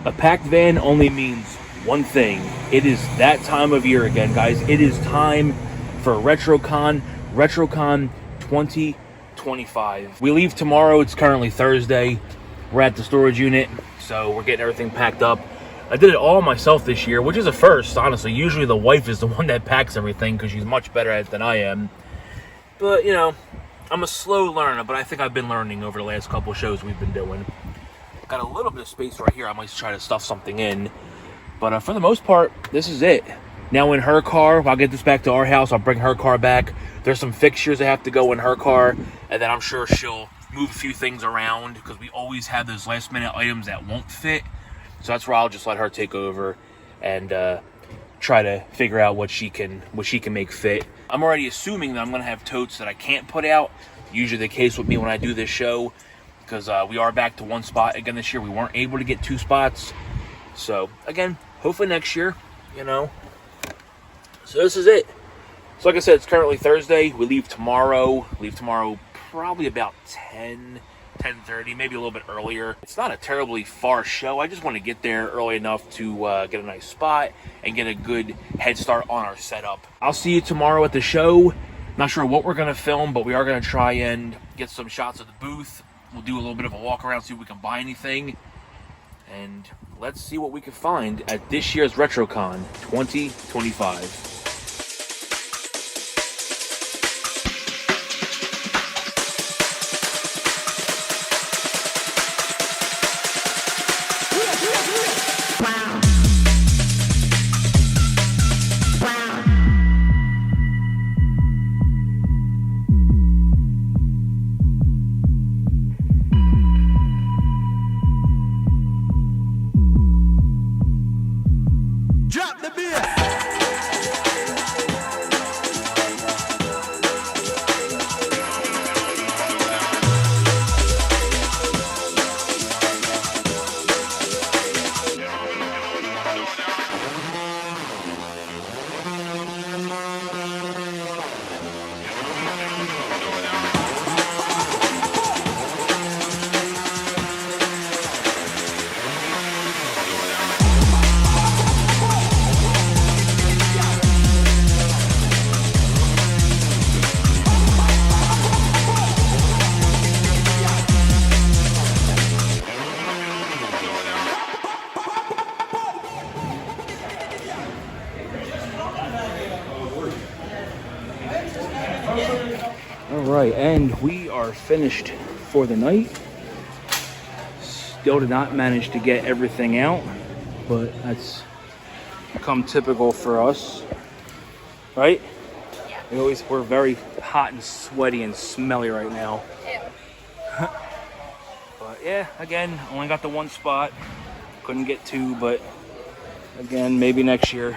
A packed van only means one thing. It is that time of year again, guys. It is time for RetroCon 2025. We leave tomorrow. It's currently Thursday. We're at the storage unit, so we're getting everything packed up. I did it all myself this year, which is a first, honestly. Usually the wife is the one that packs everything because she's much better at it than I am. But, you know, I'm a slow learner, but I think I've been learning over the last couple shows we've been doing. Got a little bit of space right here. I might try to stuff something in. But for the most part, this is it. Now in her car, I'll get this back to our house. I'll bring her car back. There's some fixtures that have to go in her car. And then I'm sure she'll move a few things around because we always have those last minute items that won't fit. So that's where I'll just let her take over and try to figure out what she can make fit. I'm already assuming that I'm going to have totes that I can't put out. Usually the case with me when I do this show. Because we are back to one spot again this year. We weren't able to get 2 spots. So, again, hopefully next year, you know. So this is it. So like I said, it's currently Thursday. We leave tomorrow. Probably about 10:30, maybe a little bit earlier. It's not a terribly far show. I just want to get there early enough to get a nice spot and get a good head start on our setup. I'll see you tomorrow at the show. Not sure what we're going to film, but we are going to try and get some shots of the booth. We'll do a little bit of a walk around, see if we can buy anything. And let's see what we can find at this year's RetroCon 2025. Alright, and we are finished for the night. Still did not manage to get everything out, but that's become typical for us, right? Yeah. We're very hot and sweaty and smelly right now. Yeah. But yeah, again, only got the 1 spot. Couldn't get 2, but again, maybe next year.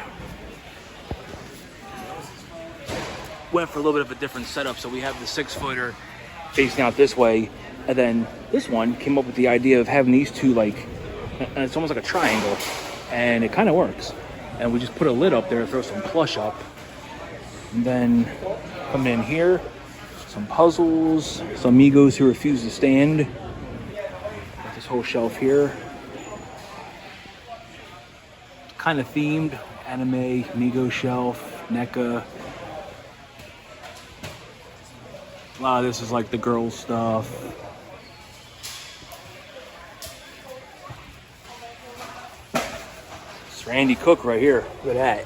Went for a little bit of a different setup, so we have the 6-footer facing out this way, and then this one came up with the idea of having these two, like, it's almost like a triangle, and it kind of works. And we just put a lid up there, throw some plush up, and then coming in here, some puzzles, some Migos who refuse to stand. Got this whole shelf here, kind of themed, anime, Migos shelf, NECA. A lot of this is like the girls stuff. It's Randy Cook right here. Look at that.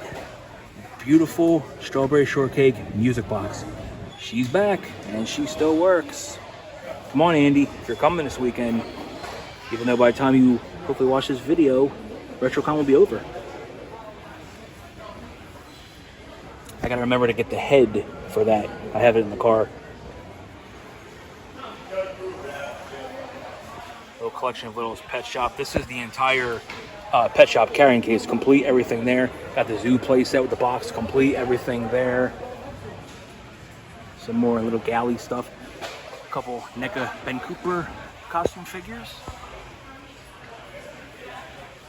Beautiful strawberry shortcake music box. She's back and she still works. Come on, Andy, if you're coming this weekend, even though by the time you hopefully watch this video, RetroCon will be over. I gotta remember to get the head for that. I have it in the car. Little collection of Little's Pet Shop. This is the entire Pet Shop carrying case, complete, everything there. Got the zoo play set with the box, complete, everything there. Some more little galley stuff. A couple NECA Ben Cooper costume figures.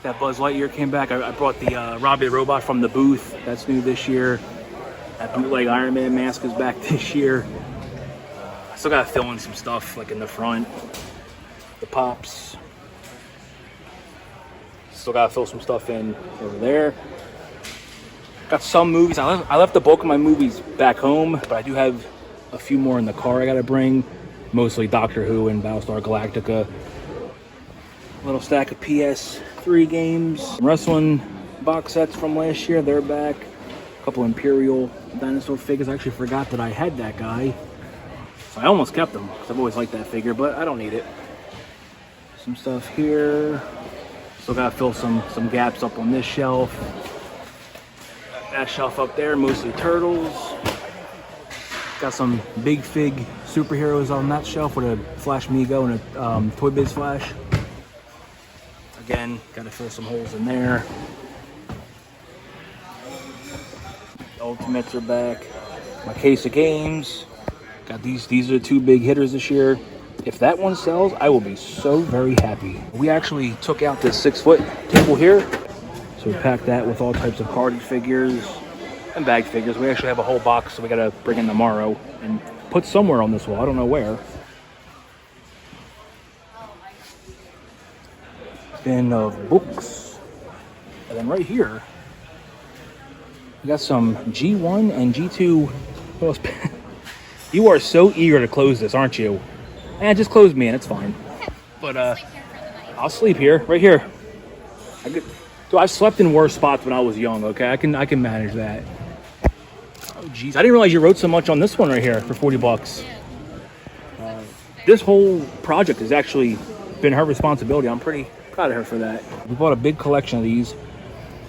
That Buzz Lightyear came back. I brought the Robbie the Robot from the booth. That's new this year. That bootleg Iron Man mask is back this year. I still gotta fill in some stuff like in the front. The Pops. Still gotta fill some stuff in over there. Got some movies. I left the bulk of my movies back home, but I do have a few more in the car I gotta bring. Mostly Doctor Who and Battlestar Galactica. A little stack of PS3 games. Wrestling box sets from last year, they're back. A couple Imperial dinosaur figures. I actually forgot that I had that guy. So I almost kept them, because I've always liked that figure, but I don't need it. Some stuff here. Still gotta fill some gaps up on this shelf. That shelf up there, mostly turtles. Got some big fig superheroes on that shelf with a Flash Mego and a Toy Biz Flash. Again, gotta fill some holes in there. The Ultimates are back. My case of games. Got these are the two big hitters this year. If that one sells, I will be so very happy. We actually took out this 6-foot table here. So we packed that with all types of carded figures and bag figures. We actually have a whole box, so we gotta bring in tomorrow and put somewhere on this wall. I don't know where. Bin of books. And then right here, we got some G1 and G2. You are so eager to close this, aren't you? Just close me in, it's fine. But I'll sleep here, right here. I've slept in worse spots when I was young, okay? I can manage that. Oh geez, I didn't realize you wrote so much on this one right here for 40 bucks. This whole project has actually been her responsibility. I'm pretty proud of her for that. We bought a big collection of these,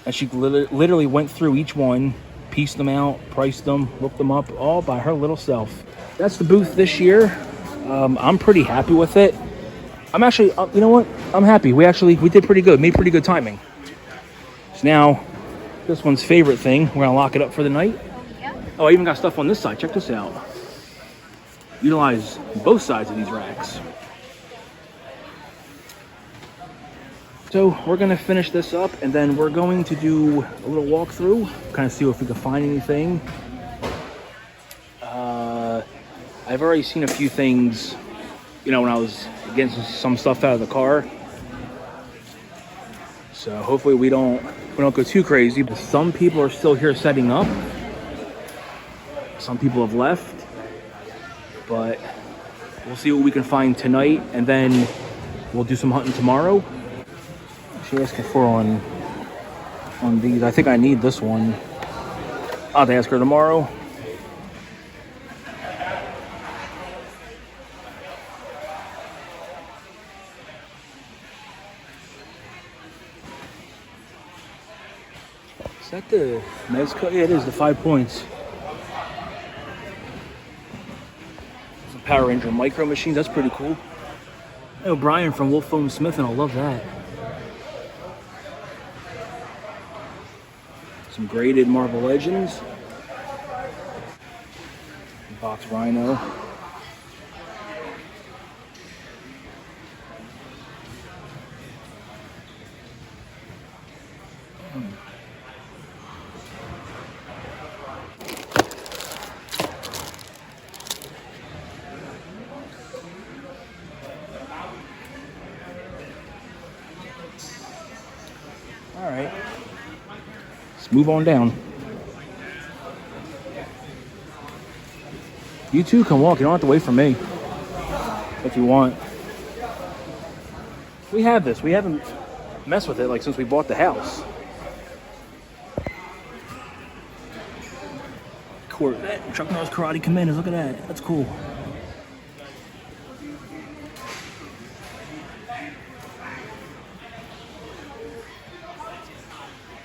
and she literally went through each one, pieced them out, priced them, looked them up, all by her little self. That's the booth this year. I'm pretty happy with it. I'm actually, you know what? I'm happy. We did pretty good, made pretty good timing. So now, this one's favorite thing, we're gonna lock it up for the night. Oh, I even got stuff on this side. Check this out. Utilize both sides of these racks. So we're gonna finish this up, and then we're going to do a little walkthrough, kind of see if we can find anything. I've already seen a few things, you know, when I was getting some stuff out of the car. So hopefully we don't go too crazy. But some people are still here setting up. Some people have left, but we'll see what we can find tonight, and then we'll do some hunting tomorrow. She asked for on these. I think I need this one. I'll have to ask her tomorrow. Is that the Mezco? Yeah, it is, the 5 points. Some Power Ranger micro machines, that's pretty cool. Hey, O'Brien from Wolf Foam Smith, and I love that. Some graded Marvel Legends. Box Rhino. All right, let's move on down. You two can walk. You don't have to wait for me if you want. We have this. We haven't messed with it like since we bought the house. Chuck Norris Karate Commanders. Look at that. That's cool.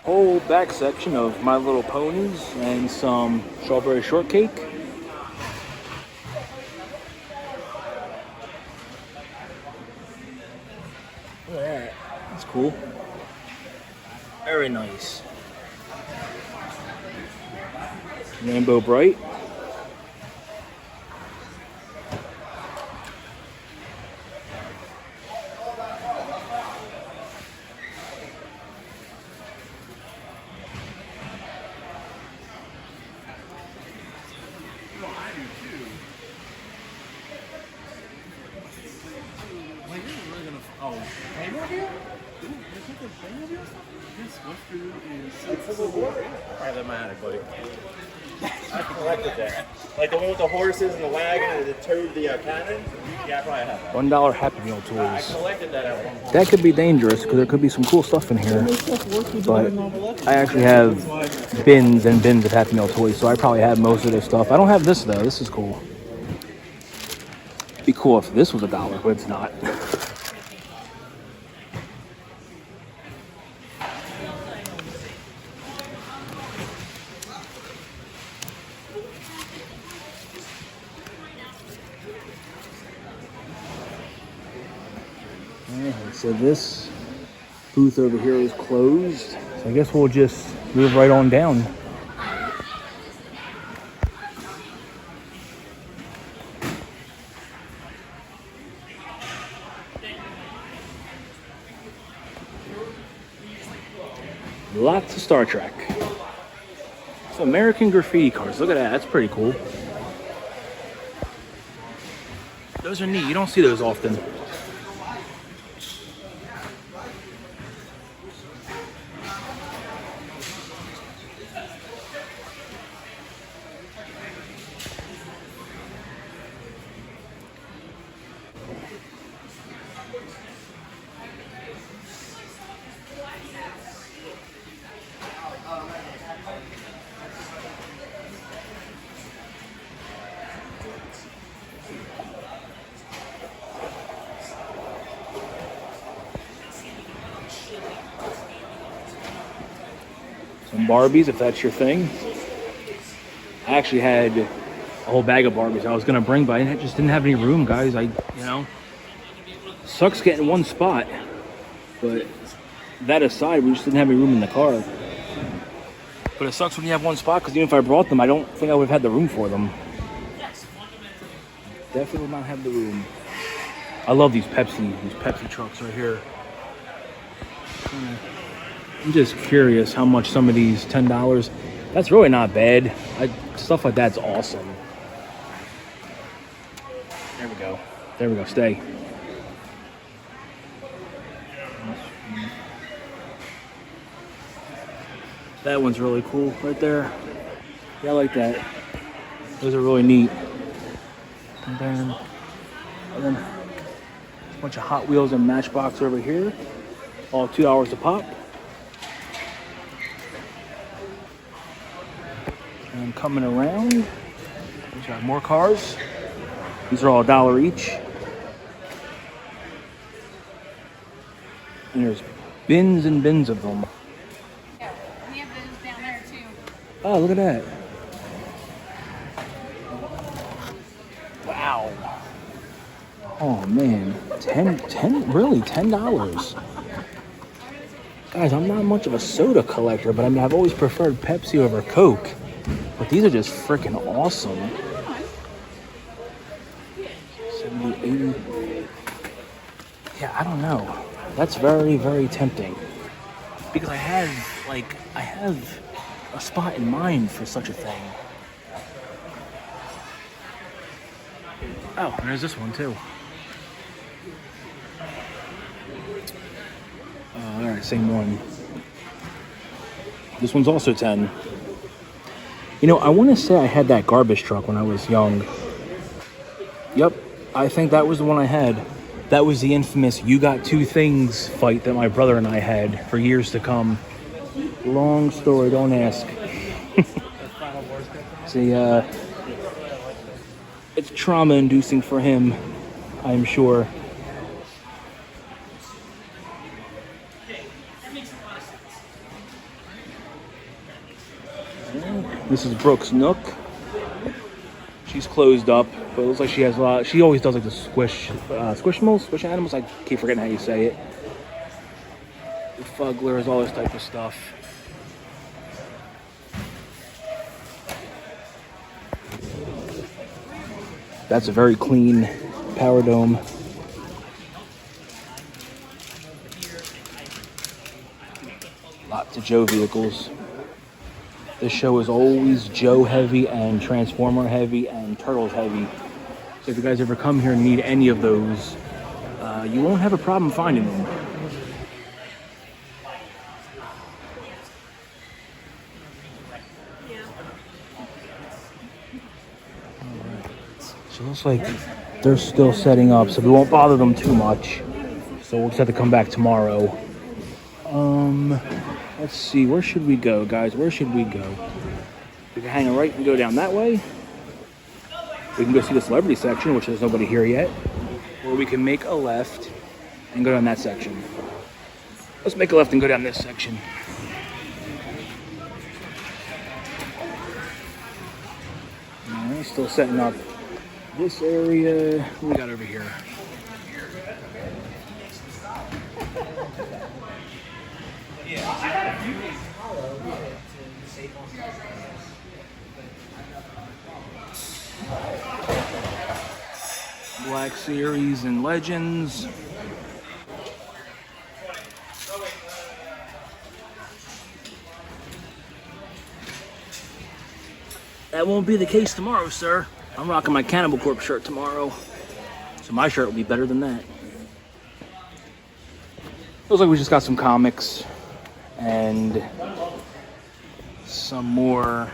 Whole back section of My Little Ponies and some strawberry shortcake. Look at that. That's cool. Very nice. Rainbow Bright. Automatic, buddy. I collected that. Like the one with the horses and the wagon and the toad, the cannon. Yeah, I probably have that. $1 Happy Meal I toys. collected that at one point. That could be dangerous because there could be some cool stuff in here. But I actually have bins and bins of Happy Meal toys, so I probably have most of this stuff. I don't have this though. This is cool. It'd be cool if this was $1, but it's not. Alright, so this booth over here is closed. So I guess we'll just move right on down. Lots of Star Trek. So American graffiti cards. Look at that. That's pretty cool. Those are neat. You don't see those often. Some Barbies, if that's your thing. I actually had a whole bag of Barbies I was gonna bring, but I just didn't have any room, guys. Sucks getting one spot. But that aside, we just didn't have any room in the car. But it sucks when you have one spot, because even if I brought them, I don't think I would have had the room for them. Definitely would not have the room. I love these Pepsi trucks right here. I'm just curious how much some of these $10. That's really not bad. Stuff like that's awesome. There we go. There we go. Stay. That one's really cool right there. Yeah, I like that. Those are really neat. And then a bunch of Hot Wheels and Matchbox over here. All $2 a pop. And coming around, we got more cars. These are all $1 each. And there's bins and bins of them. Yeah, we have those down there too. Oh, look at that. Wow. Oh man, really $10. Guys, I'm not much of a soda collector, but I mean, I've always preferred Pepsi over Coke. But these are just freaking awesome. 70, 80. Yeah, I don't know. That's very, very tempting. Because I have a spot in mind for such a thing. Oh, and there's this one too. Alright, same one. This one's also 10. You know, I want to say I had that garbage truck when I was young. Yep, I think that was the one I had. That was the infamous "you got two things" fight that my brother and I had for years to come. Long story, don't ask. See, it's trauma-inducing for him, I'm sure. This is Brooke's Nook. She's closed up, but it looks like she has a lot. She always does like the squish animals. I keep forgetting how you say it. The fugglers, all this type of stuff. That's a very clean power dome. Lots of Joe vehicles. This show is always Joe heavy and Transformer heavy and Turtles heavy. So if you guys ever come here and need any of those, you won't have a problem finding them. So it looks like they're still setting up, so we won't bother them too much. So we'll just have to come back tomorrow. Let's see, where should we go, guys? Where should we go? We can hang a right and go down that way. We can go see the celebrity section, which there's nobody here yet. Or we can make a left and go down that section. Let's make a left and go down this section. Alright, still setting up this area. What we got over here? Black Series and Legends. That won't be the case tomorrow, sir. I'm rocking my Cannibal Corpse shirt tomorrow. So my shirt will be better than that. Looks like we just got some comics and some more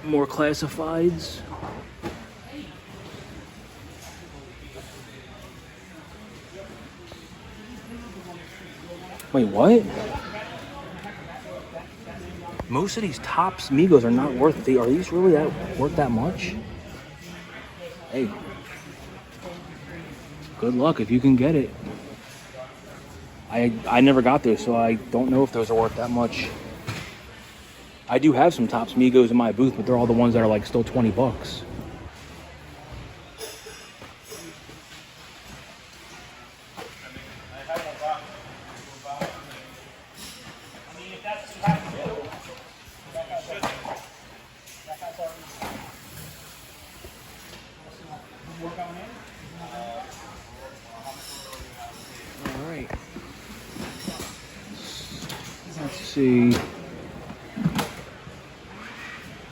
classifieds. Wait, what? Most of these Topps Migos are not worth are these really worth that much? Hey, good luck if you can get it. I never got those, so I don't know if those are worth that much. I do have some Topps Migos in my booth, but they're all the ones that are like still 20 bucks. Alright. Let's see.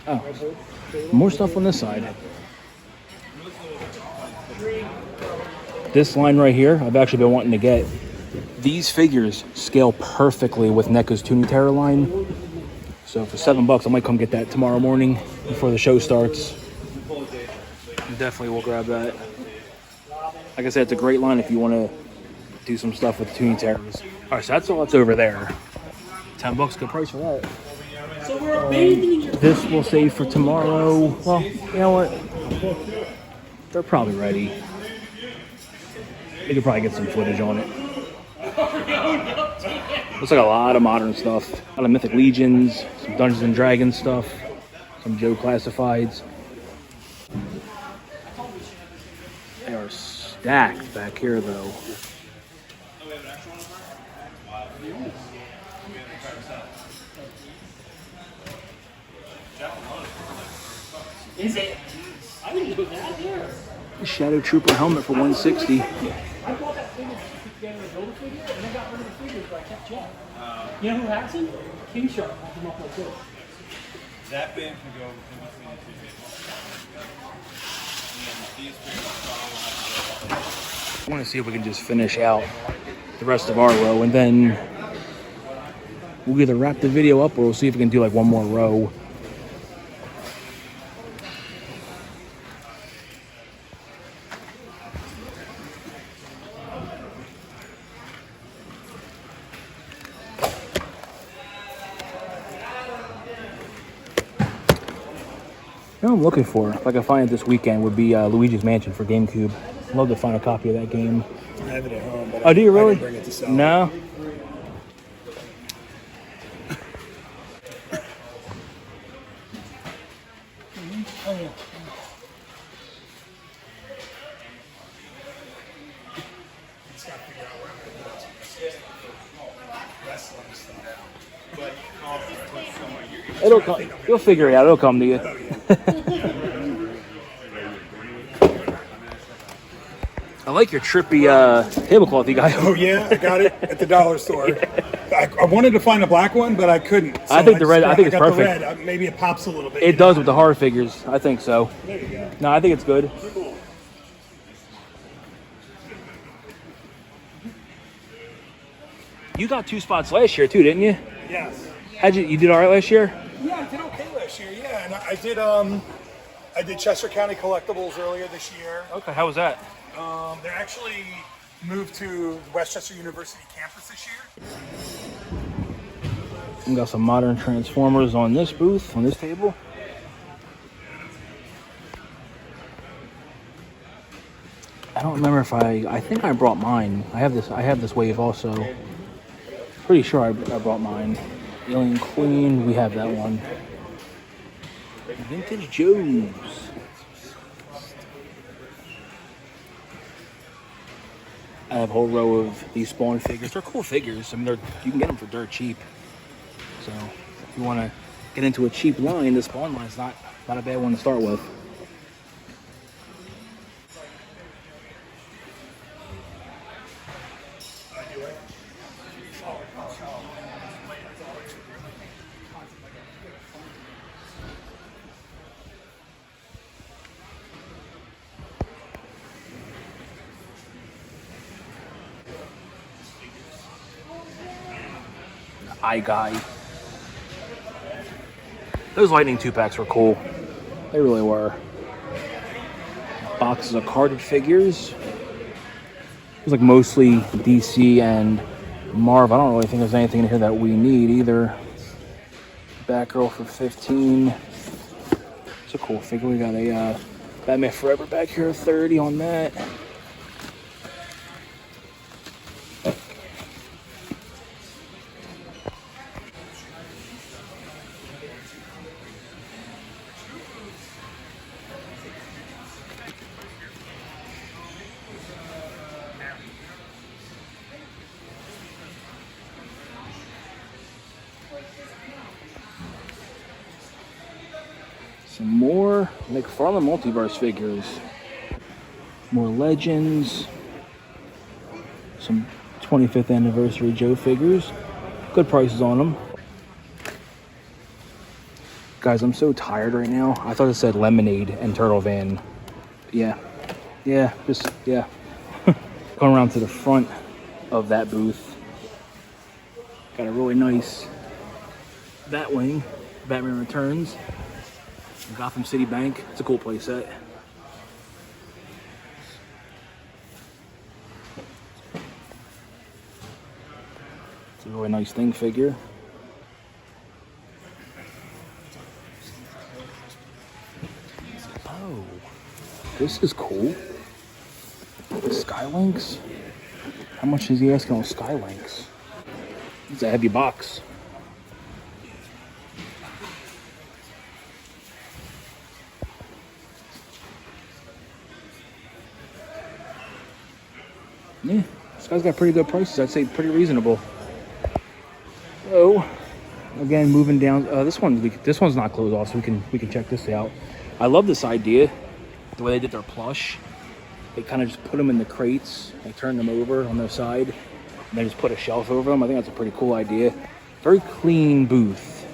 Oh, more stuff on this side. This line right here, I've actually been wanting to get. These figures scale perfectly with NECA's Toonie Terror line. So for $7, I might come get that tomorrow morning before the show starts. Definitely will grab that. Like I said, it's a great line if you want to do some stuff with Toonie Terrors. All right, so that's all that's over there. $10, good price for that. So we're abandoning This we'll save for tomorrow. Well, you know what? They're probably ready. We could probably get some footage on it. Looks like a lot of modern stuff. A lot of Mythic Legions, some Dungeons and Dragons stuff, some Joe Classifieds. They are stacked back here, though. Is it? I didn't know that here. Shadow Trooper helmet for $160. I bought that figure to put together a build a figure, and I got rid of the figures, but I kept Jeff. You know who has him? King Shark has him up like this. That bin can go in between the two tables. And these I want to see if we can just finish out the rest of our row, and then we'll either wrap the video up or we'll see if we can do like one more row. What I'm looking for, if I can find it this weekend, would be Luigi's Mansion for GameCube. I'd love to find a copy of that game. I have it at home, but Oh, do you really? I didn't bring it to sell. No? Just gotta figure out where I'm gonna put it. Wrestling stuff. It'll come. You'll figure it out. It'll come to you. I like your trippy tablecloth you got. Oh yeah, I got it at the dollar store. I wanted to find a black one, but I couldn't. So I think the red. I think it's got perfect. The red. Maybe it pops a little bit. It does with the horror figures. I think so. There you go. No, I think it's good. You got 2 spots last year too, didn't you? Yes. You did all right last year? Yeah, I did okay last year. Yeah, and I did I did Chester County Collectibles earlier this year. Okay, how was that? They're actually moved to Westchester University campus this year. We got some modern Transformers on this booth, on this table. I don't remember if I think I brought mine. I have this wave also. Pretty sure I brought mine. Alien Queen, we have that one. Vintage Joes. I have a whole row of these Spawn figures. They're cool figures. I mean, you can get them for dirt cheap. So if you want to get into a cheap line, the Spawn line's not a bad one to start with. Eye Guy. Those Lightning 2-packs were cool. They really were. Boxes of carded figures. It was like mostly DC and Marv. I don't really think there's anything in here that we need either. Batgirl for 15. It's a cool figure. We got a Batman Forever back here, 30 on that. Some more McFarlane Multiverse figures. More Legends. Some 25th anniversary Joe figures. Good prices on them. Guys, I'm so tired right now. I thought it said Lemonade and Turtle Van. Yeah. Going around to the front of that booth. Got a really nice Batwing. Batman Returns. Gotham City Bank. It's a cool playset. It's a really nice Thing figure. Oh, this is cool. Skylinks. How much is he asking on Skylinks? It's a heavy box. Yeah, this guy's got pretty good prices. I'd say pretty reasonable. So, again, moving down. This one's not closed off, so we can check this out. I love this idea, the way they did their plush. They kind of just put them in the crates, they turn them over on their side, and they just put a shelf over them. I think that's a pretty cool idea. Very clean booth.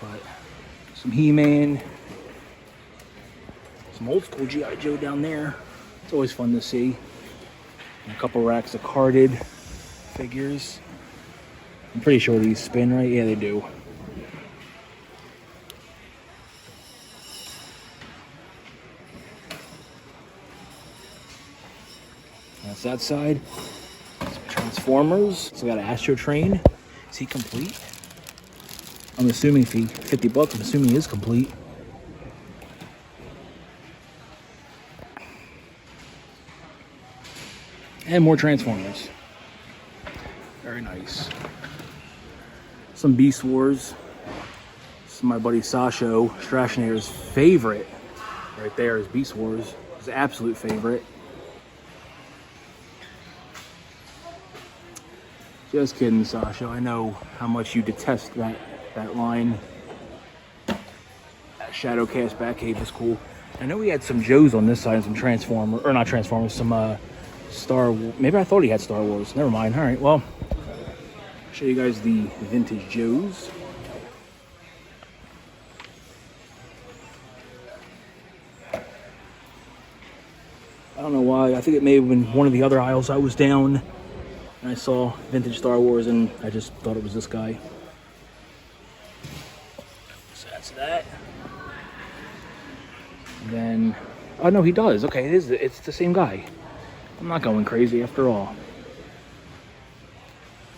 But some He-Man, some old school G.I. Joe down there. It's always fun to see. And a couple racks of carded figures. I'm pretty sure these spin, right? Yeah, they do. That's that side. Some Transformers. So we got an Astro Train. Is he complete? I'm assuming if he $50, I'm assuming he is complete. And more Transformers. Very nice. Some Beast Wars. This is my buddy Sasho Strashner's favorite. Right there is Beast Wars. His absolute favorite. Just kidding, Sasha. I know how much you detest that line. That Shadowcast Batcave is cool. I know we had some Joes on this side and some Transformers, or not Transformers, some Star Wars. Maybe I thought he had Star Wars. Never mind. All right, well, I'll show you guys the vintage Joes. I don't know why. I think it may have been one of the other aisles I was down. And I saw vintage Star Wars and I just thought it was this guy. So that's that. Then, oh no, he does. Okay, it's the same guy. I'm not going crazy after all.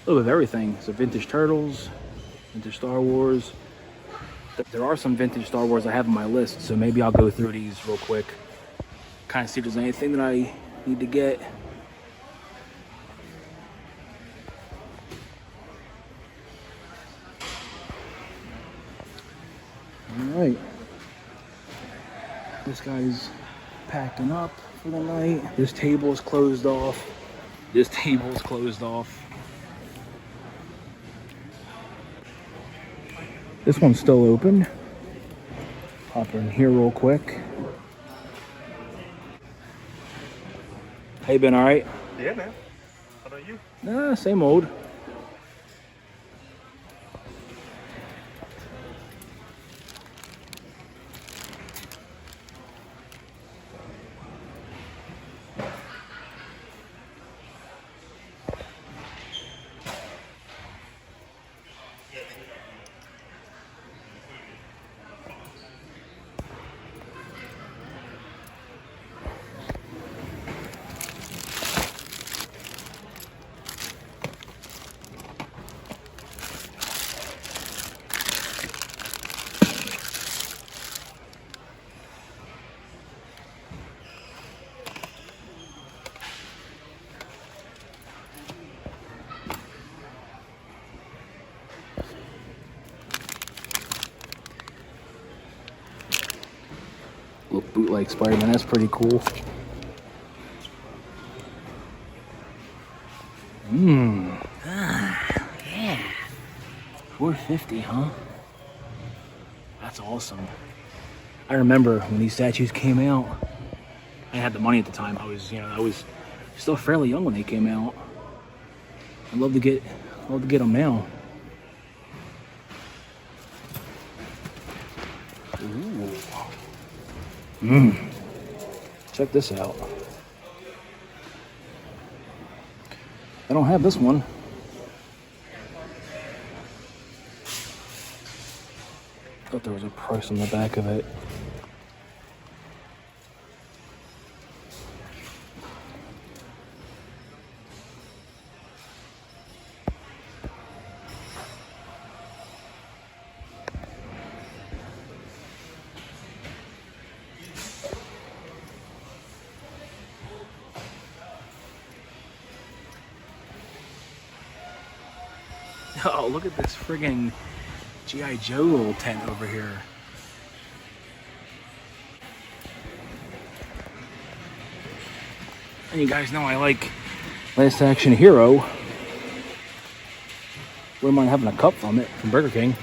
A little bit of everything. So vintage Turtles, vintage Star Wars. There are some vintage Star Wars I have on my list, so maybe I'll go through these real quick. Kind of see if there's anything that I need to get. Alright. This guy's packing up for the night. This table is closed off. This table is closed off. This one's still open. Hop in here real quick. How you been, alright? Yeah, man. How about you? Nah, same old. Little bootleg Spider-Man, that's pretty cool. Yeah. 450, huh? That's awesome. I remember when these statues came out. I had the money at the time. I was still fairly young when they came out. I'd love to get them now. Ooh. Check this out. I don't have this one. Thought there was a price on the back of it. Oh, look at this friggin' G.I. Joe little tent over here. And you guys know I like Last Action Hero. Wouldn't mind having a cup from it, from Burger King.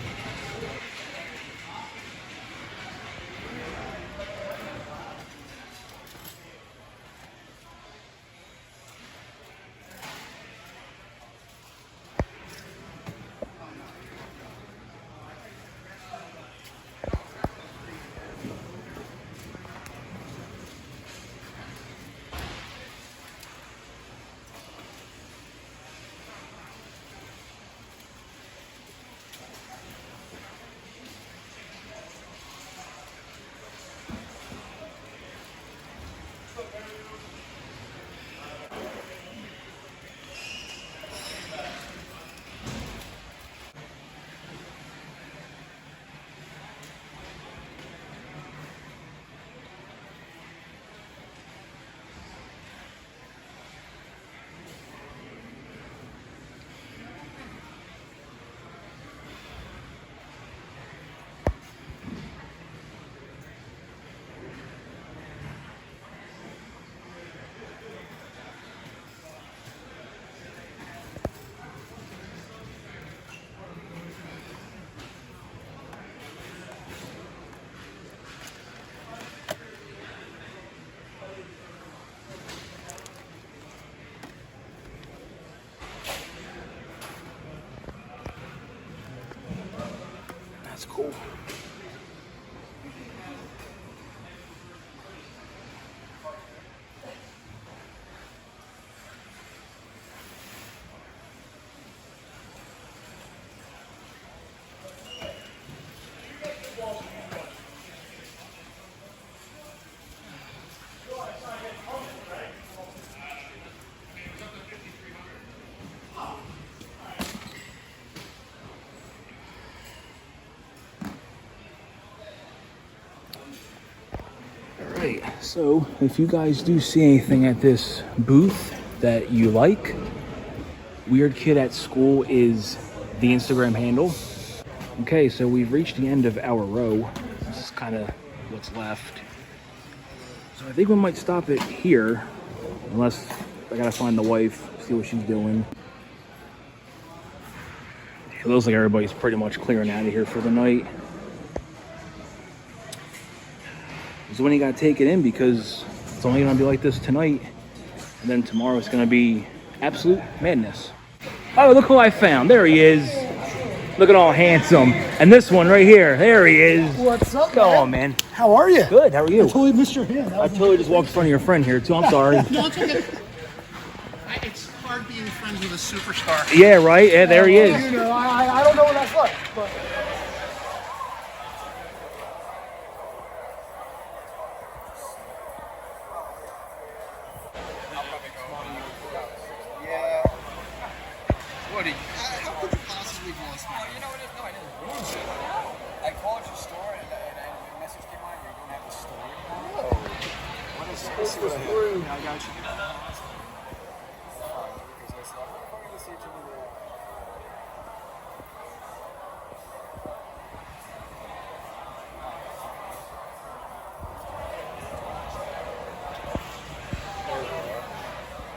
That's cool. Alright, so if you guys do see anything at this booth that you like, Weird Kid at School is the Instagram handle. Okay, so we've reached the end of our row. This is kind of what's left. So I think we might stop it here, unless I gotta find the wife, see what she's doing. It looks like everybody's pretty much clearing out of here for the night. So when you gotta take it in, because it's only gonna be like this tonight, and then tomorrow it's gonna be absolute madness. Oh, look who I found. There he is. Looking all handsome. And this one right here. There he is. What's up, Go man? on, man. How are you? Good. How are you? I totally missed your hand. I totally just walked in front of your friend here, too. I'm sorry. No, it's okay. It's hard being friends with a superstar. Yeah, right? Yeah, there he is. You know, I don't know what that's like, but... Yeah. What do you... How could you possibly have lost me? You know what it is? No, I didn't. I called your store and your message came on. You don't have the store anymore. What is this? I got you.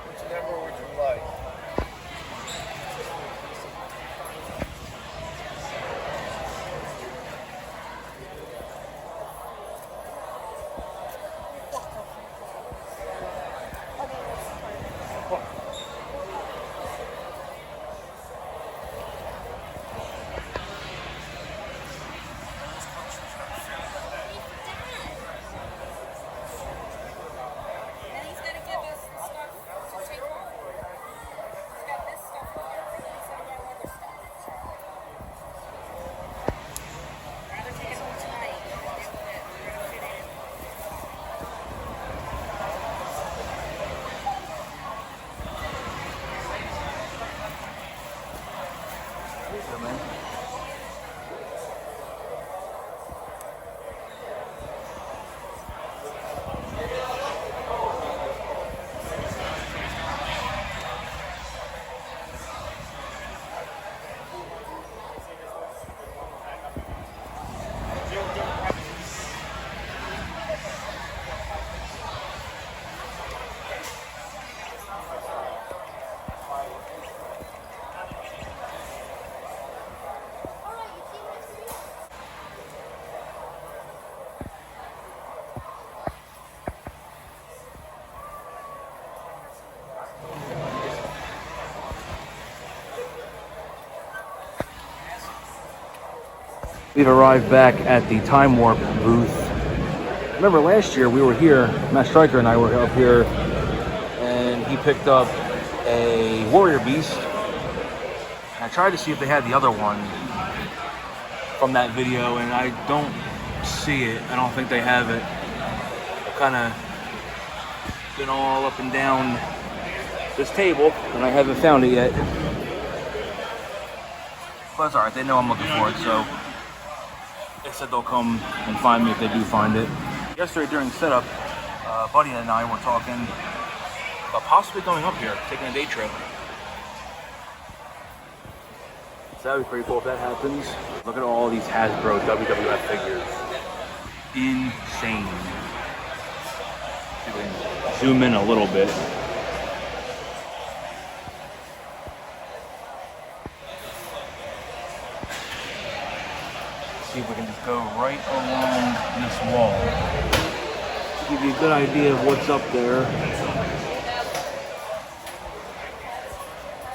Which number would you like? And he's gonna give us the stuff to take home. He's got this stuff here and some of our other stuff. Rather take it home tonight. We're gonna fit in. We've arrived back at the Time Warp booth. Remember last year we were here, Matt Stryker and I were up here, and he picked up a Warrior Beast. I tried to see if they had the other one from that video, and I don't see it. I don't think they have it. I've kind of been all up and down this table, and I haven't found it yet. But it's alright, they know I'm looking for it, so they said they'll come and find me if they do find it. Yesterday during setup, Buddy and I were talking about possibly going up here, taking a day trip. So that would be pretty cool if that happens. Look at all these Hasbro WWF figures. Insane. See if we can zoom in a little bit. See if we can just go right along this wall to give you a good idea of what's up there.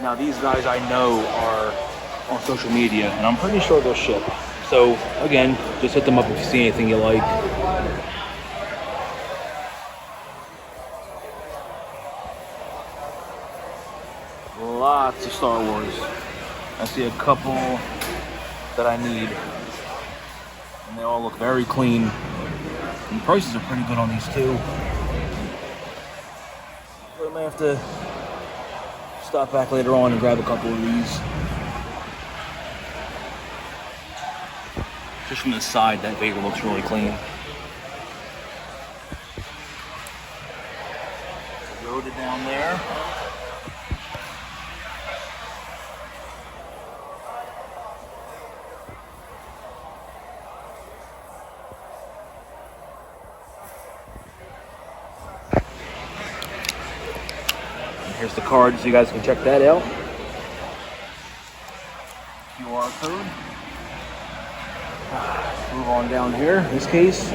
Now these guys I know are on social media, and I'm pretty sure they'll ship. So again, just hit them up if you see anything you like. Lots of Star Wars. I see a couple that I need. And they all look very clean. And the prices are pretty good on these too. So I might have to stop back later on and grab a couple of these. Just from the side, that Vader looks really clean. there. Here's the card so you guys can check that out. QR code. Move on down here. In this case,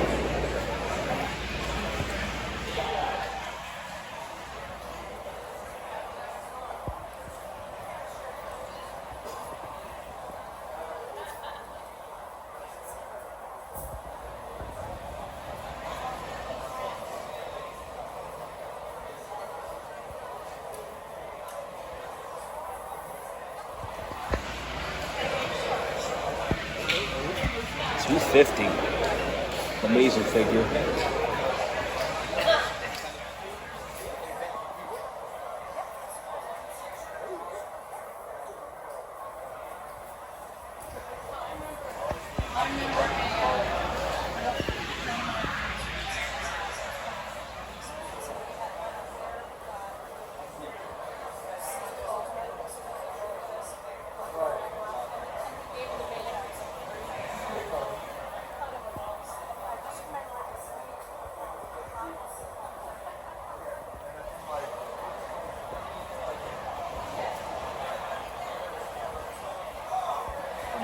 $250. Amazing figure.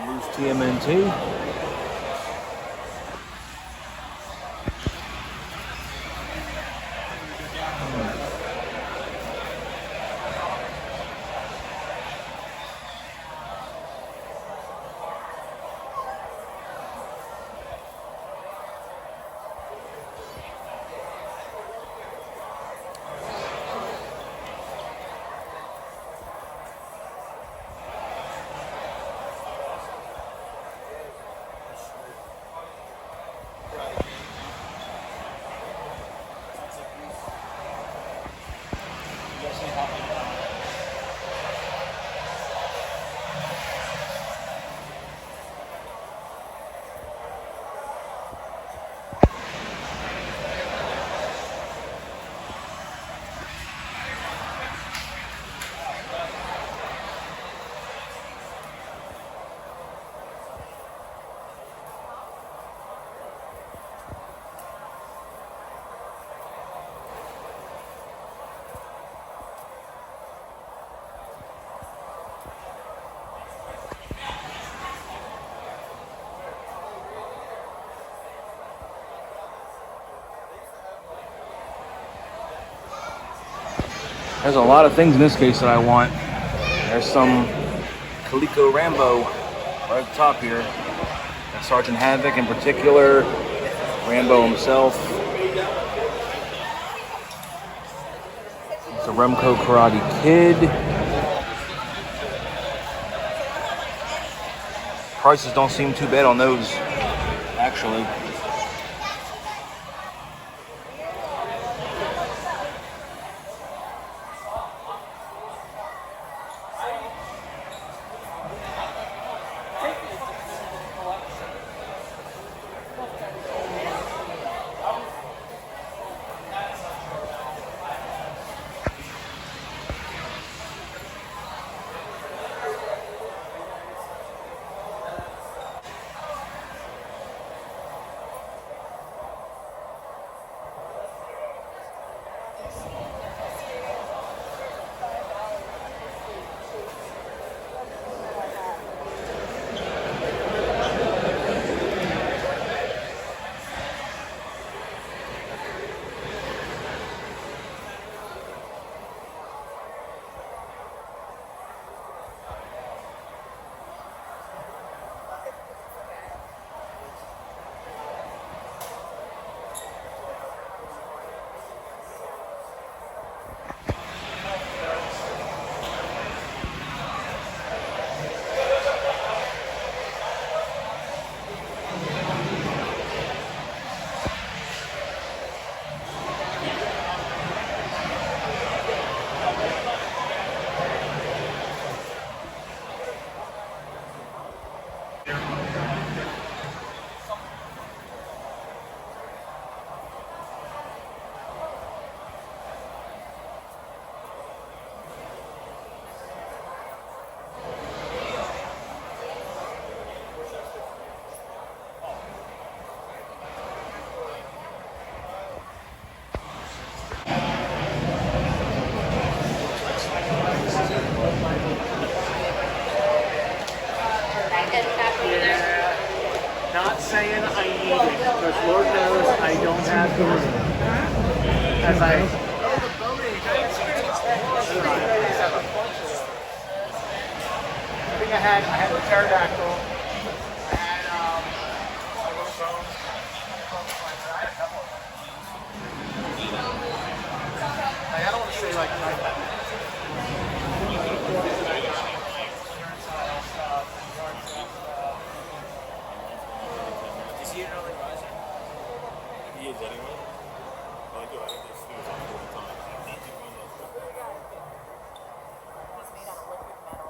Loose TMNT. There's a lot of things in this case that I want. There's some Calico Rambo right at the top here. And Sergeant Havoc in particular. Rambo himself. It's a Remco Karate Kid. Prices don't seem too bad on those, actually. end cap over there? Not saying I need it, because Lord knows I don't have the room. As I think I had the pterodactyl. I had a little bone. I had a couple of them. Like, I don't want to say like Is he an early riser? He is anyway. I like it. I think there's things on all the time. I need to run those. He's made out of liquid metal.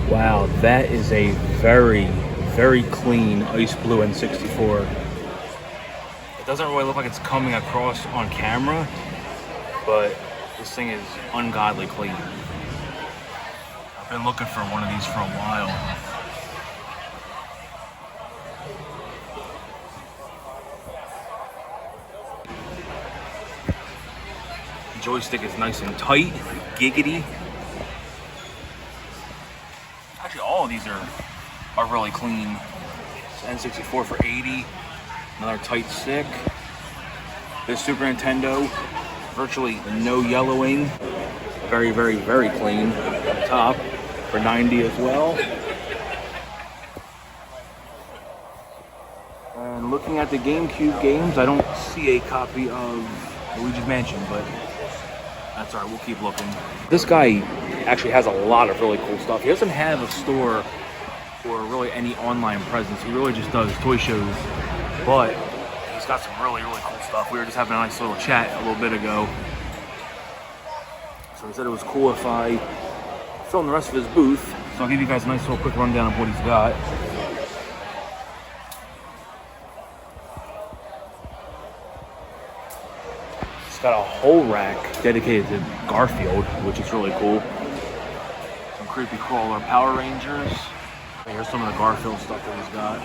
Wow, that is a very, very clean ice blue N64. It doesn't really look like it's coming across on camera, but this thing is ungodly clean. I've been looking for one of these for a while. The joystick is nice and tight, giggity. Actually, all of these are really clean. It's N64 for 80. Another tight stick. This Super Nintendo, virtually no yellowing. Very, very, very clean. On the top for 90 as well. And looking at the GameCube games, I don't see a copy of Luigi's Mansion, but that's all right, we'll keep looking. This guy actually has a lot of really cool stuff. He doesn't have a store or really any online presence. He really just does toy shows, but he's got some really, really cool stuff. We were just having a nice little chat a little bit ago. So he said it was cool if I film the rest of his booth. So I'll give you guys a nice little quick rundown of what he's got. It's got a whole rack dedicated to Garfield, which is really cool. Some creepy crawler Power Rangers. Here's some of the Garfield stuff that he's got.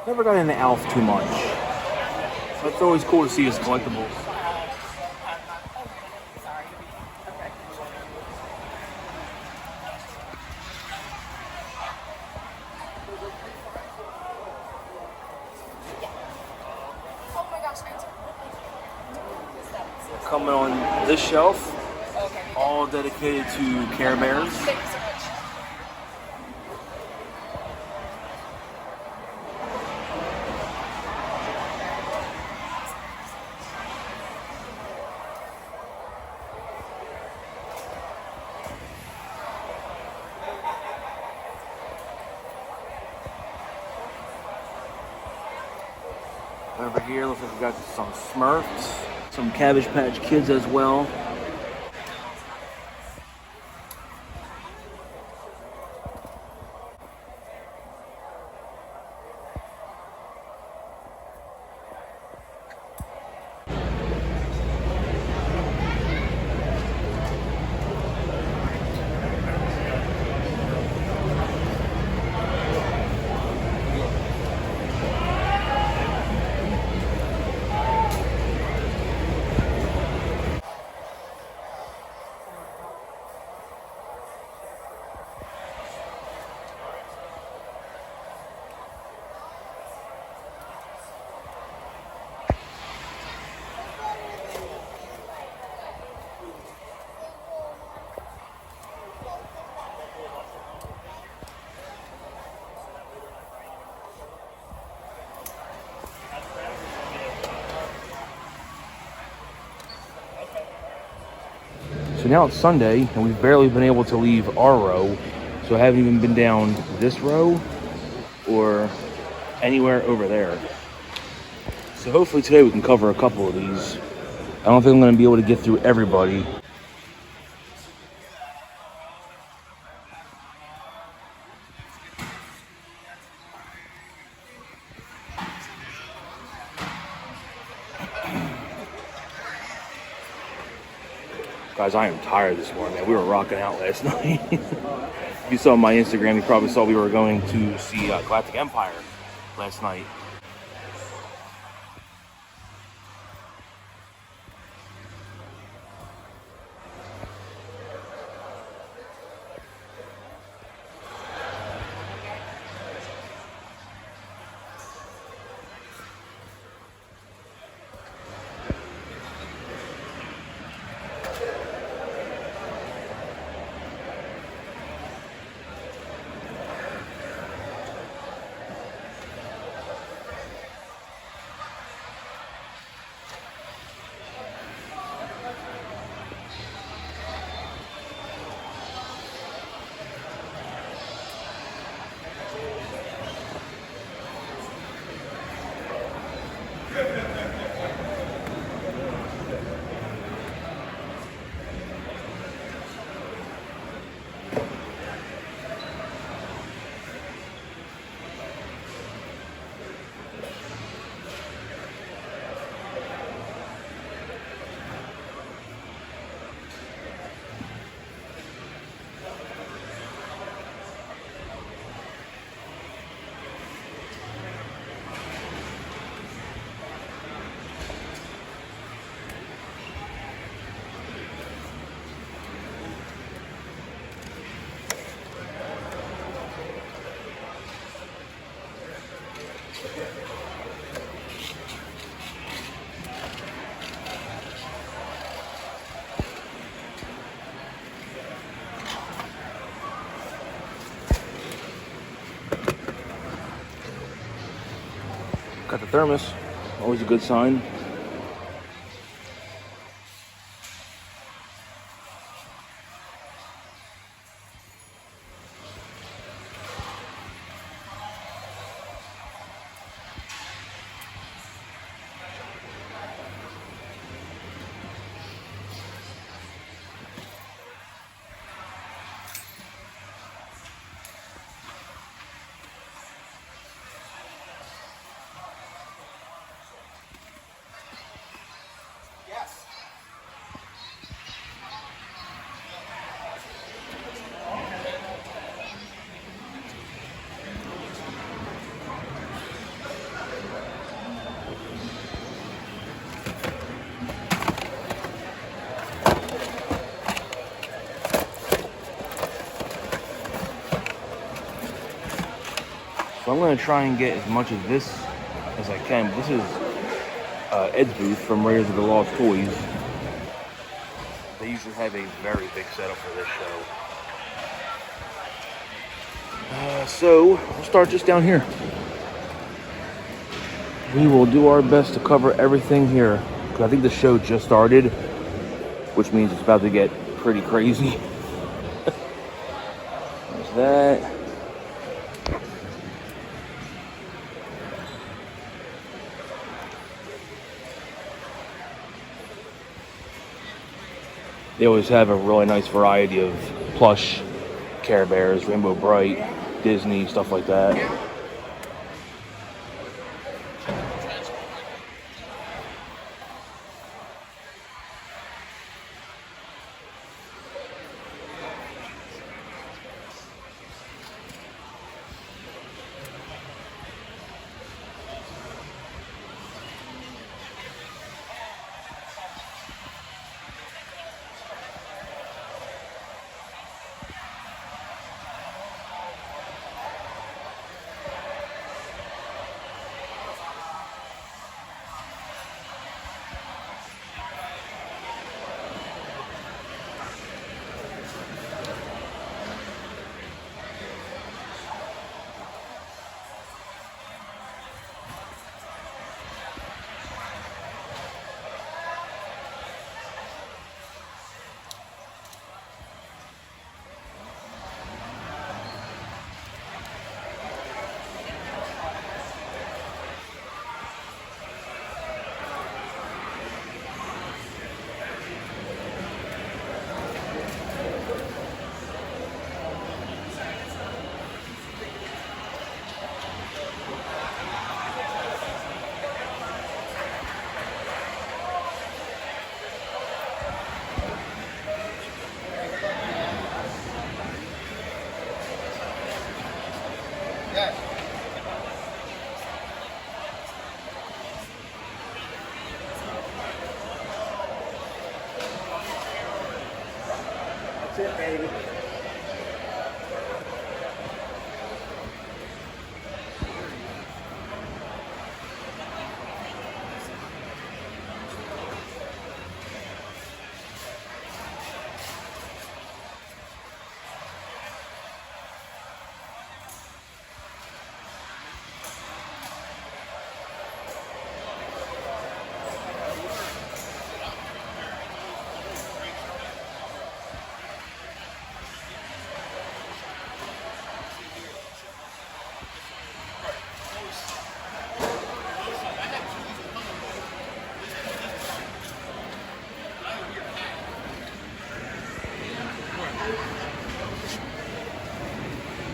Never got into Alf too much. So it's always cool to see his collectibles. Oh my gosh, I took Coming on this shelf, all dedicated to Care Bears. Thank you so much. Over here, looks like we got some Smurfs, some Cabbage Patch Kids as well. So now it's Sunday, and we've barely been able to leave our row, so I haven't even been down this row or anywhere over there. So hopefully today we can cover a couple of these. I don't think I'm going to be able to get through everybody. Guys, I am tired this morning, man. We were rocking out last night. If you saw my Instagram, you probably saw we were going to see Galactic Empire last night. Got the thermos, always a good sign. So I'm going to try and get as much of this as I can. This is Ed's booth from Raiders of the Lost Toys. They usually have a very big setup for this show. So we'll start just down here. We will do our best to cover everything here, because I think the show just started, which means it's about to get pretty crazy. There's that. They always have a really nice variety of plush Care Bears, Rainbow Bright, Disney, stuff like that. That's it, baby.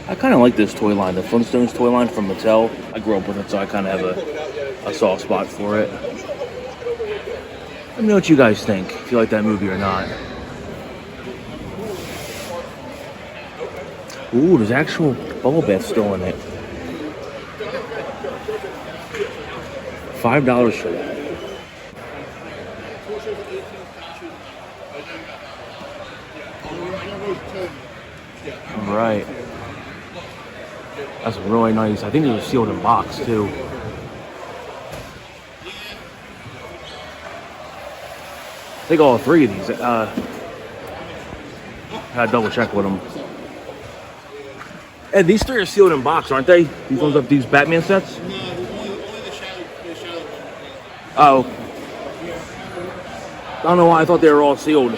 I kind of like this toy line, the Flintstones toy line from Mattel. I grew up with it, so I kind of have a soft spot for it. Let me know what you guys think, if you like that movie or not. Ooh, there's actual bubble bath still in it. $5 for that. All right. That's really nice. I think it was sealed in box too. I think all three of these. I had to double check with them. And these three are sealed in box, aren't they? These ones up these Batman sets? No, only the shadow one. Oh. I don't know why I thought they were all sealed.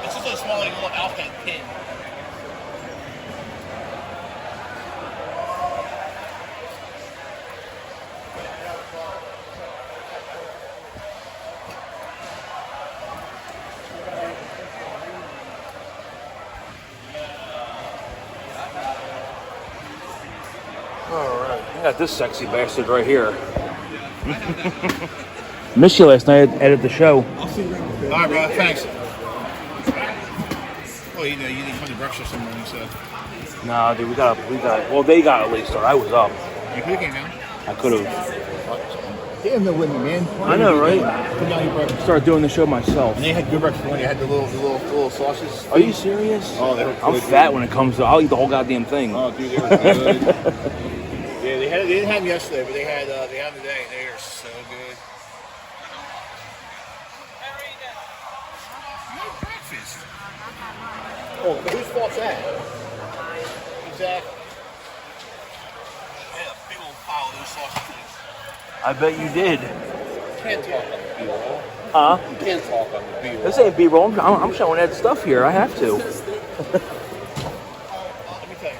It's just a small like, little alpha pin. Alright, I got this sexy bastard right here. Missed you last night at the show. I'll see you around. All right, bro. Thanks. Well, you didn't come to breakfast this morning, so. Nah, dude, we got, well, they got a late start. I was up. You could have came down. I could have. Damn, no with me, man. I know, right? Come down, eat breakfast. Start doing the show myself. And they had good breakfast when they had the little sauces. Are you serious? Oh, they were I'm good, fat dude. when it comes to, I'll eat the whole goddamn thing. Oh, dude, they were good. Yeah, they didn't have them yesterday, but they had them today. They are so good. Well, but whose fault's that? Exactly. I had a big old pile of those sausages. I bet you did. You can't talk on the B-roll. Huh? You can't talk on the B-roll. This ain't B-roll. I'm showing that stuff here. I have to. Let me tell you.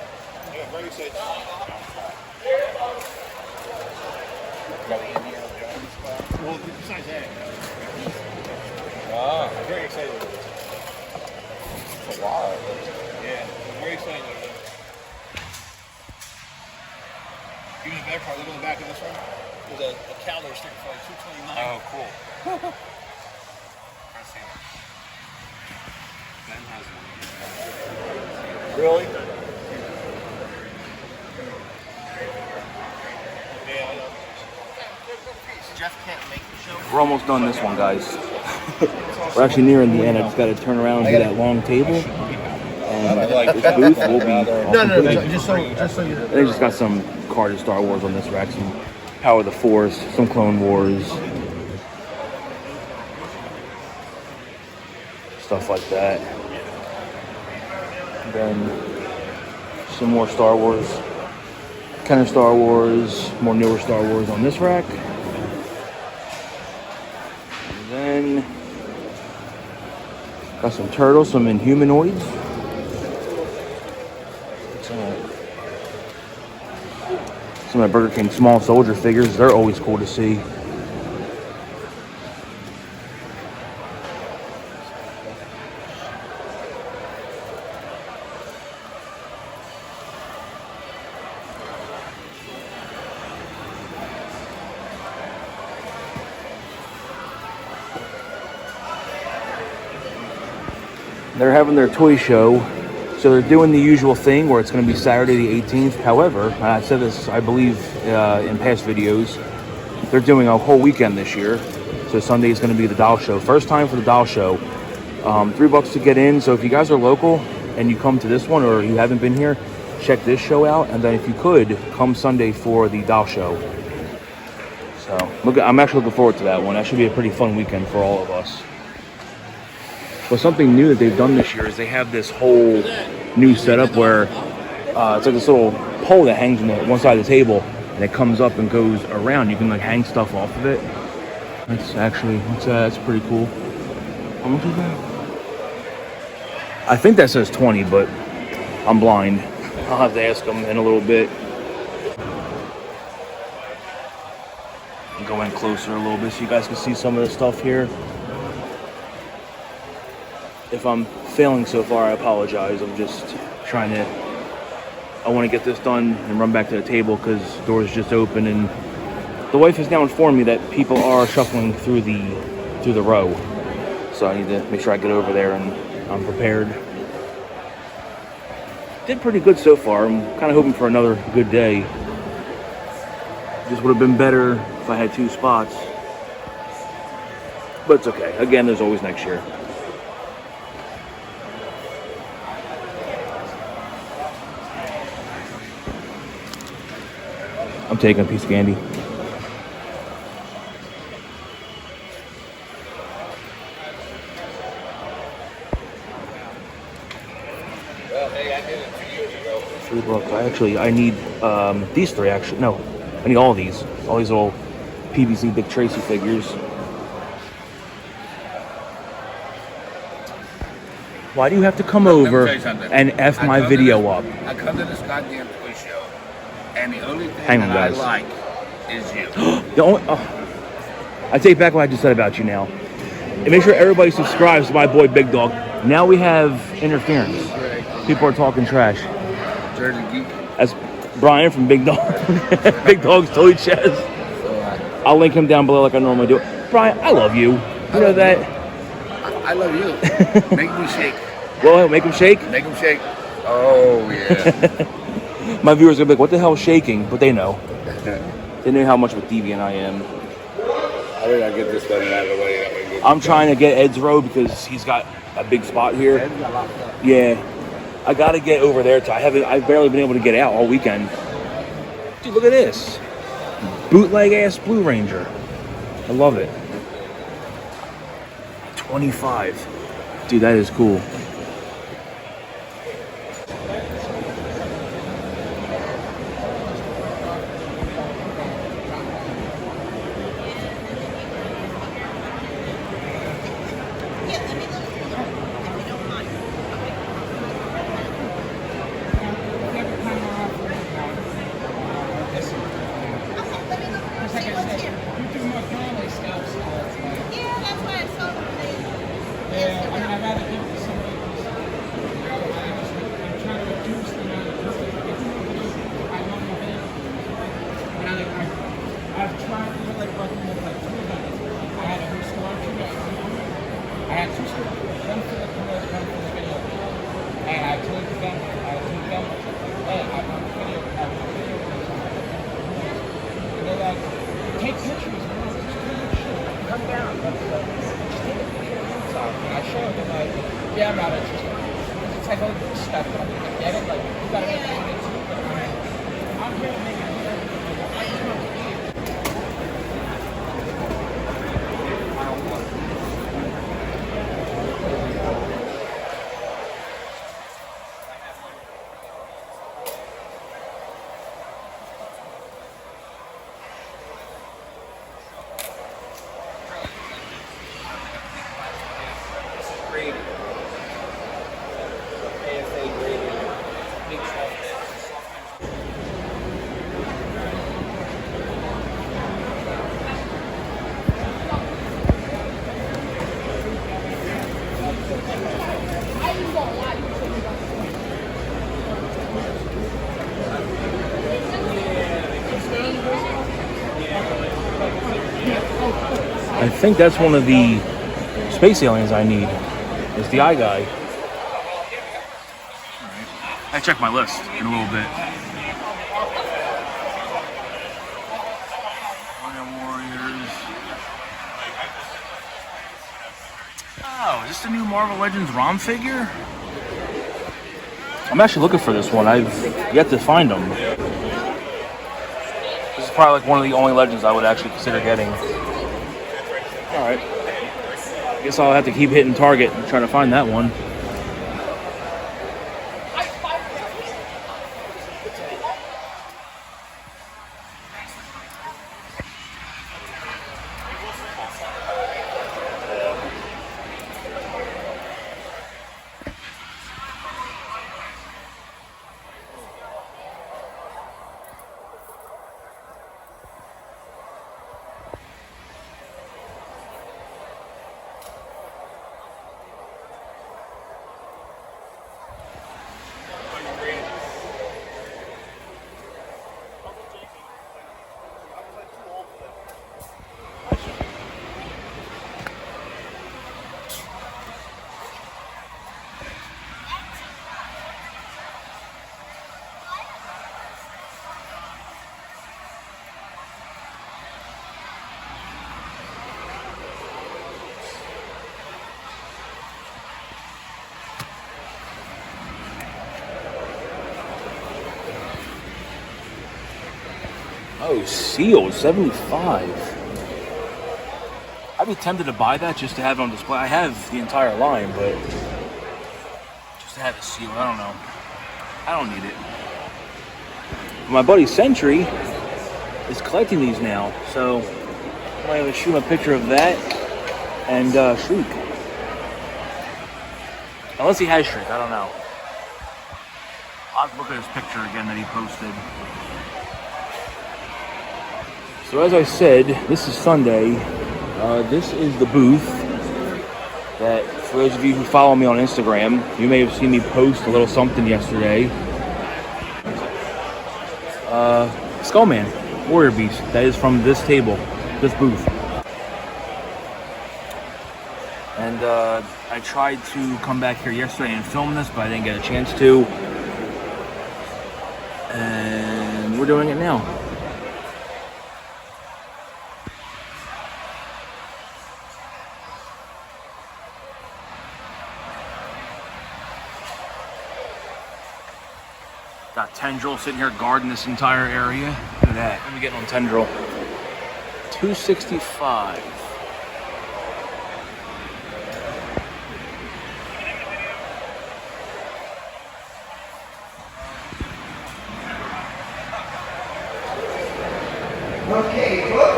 Yeah, very excited. Well, besides that. I'm very excited about this. Wow. Yeah, I'm very excited about this. Even the better part, look on the back of this one. There's a calendar sticker for like $2.29. Oh, cool. I see. Ben has one. Really? Yeah, I know. Jeff can't make the show. We're almost done this one, guys. We're actually nearing the end. I just got to turn around and do that long table. And this booth will be... No, just so you know. They just got some cards of Star Wars on this rack, some Power of the Force, some Clone Wars, stuff like that. And then some more Star Wars, kind of Star Wars, more newer Star Wars on this rack. And then got some turtles, some Inhumanoids. Some of the Burger King small soldier figures, they're always cool to see. They're having their toy show. So they're doing the usual thing where it's going to be Saturday the 18th. However, and I said this, I believe, in past videos, they're doing a whole weekend this year. So Sunday is going to be the doll show. First time for the doll show. $3 to get in. So if you guys are local and you come to this one or you haven't been here, check this show out. And then if you could, come Sunday for the doll show. So I'm actually looking forward to that one. That should be a pretty fun weekend for all of us. But something new that they've done this year is they have this whole new setup where it's like this little pole that hangs on one side of the table and it comes up and goes around. You can like hang stuff off of it. That's actually, that's pretty cool. How much is that? I think that says 20, but I'm blind. I'll have to ask them in a little bit. Go in closer a little bit so you guys can see some of the stuff here. If I'm failing so far, I apologize. I'm just trying to... I want to get this done and run back to the table because the door's just open, and the wife has now informed me that people are shuffling through the row. So I need to make sure I get over there and I'm prepared. Did pretty good so far. I'm kind of hoping for another good day. Just would have been better if I had 2 spots. But it's okay. Again, there's always next year. I'm taking a piece of candy. $3. I need these 3 actually. No, I need all these. All these little PVC Dick Tracy figures. Why do you have to come over and F my video up? I come to this goddamn toy show, and the only thing Hang on, that guys. I like is you. I take back what I just said about you now. And make sure everybody subscribes to my boy Big Dog. Now we have interference. People are talking trash. Jersey Geek. That's Brian from Big Dog. Big Dog's Toy Chest. I'll link him down below like I normally do. Brian, I love you. You know that? I love you. Make me shake. Well, make him shake. Make him shake. Oh, yeah. My viewers are gonna be like, what the hell is shaking? But they know. They know how much of a deviant I am. How did I get this done out of the way? I'm trying to get Ed's row because he's got a big spot here. Yeah. I gotta get over there. I've barely been able to get out all weekend. Dude, look at this. Bootleg ass Blue Ranger. I love it. 25. Dude, that is cool. I showed him like, yeah, I'm not interested. It's the type of stuff that I'm gonna get it. Like, you gotta make it too. But I'm here to make it. I just want to eat. I think that's one of the space aliens I need. It's the eye guy. I check my list in a little bit. Warriors. Oh, is this the new Marvel Legends ROM figure? I'm actually looking for this one. I've yet to find them. This is probably like one of the only Legends I would actually consider getting. Alright. I guess I'll have to keep hitting Target and try to find that one. Oh, sealed, 75. I'd be tempted to buy that just to have it on display. I have the entire line, but just to have it sealed, I don't know. I don't need it. My buddy Sentry is collecting these now, so I'm going to shoot him a picture of that and Shriek. Unless he has Shriek, I don't know. I'll have to look at his picture again that he posted. So as I said, this is Sunday. This is the booth that, for those of you who follow me on Instagram, you may have seen me post a little something yesterday. Skullman, Warrior Beast, that is from this table, this booth. And I tried to come back here yesterday and film this, but I didn't get a chance to. And we're doing it now. Got Tendril sitting here guarding this entire area. Look at that. Let me get on Tendril. 265. Okay, look.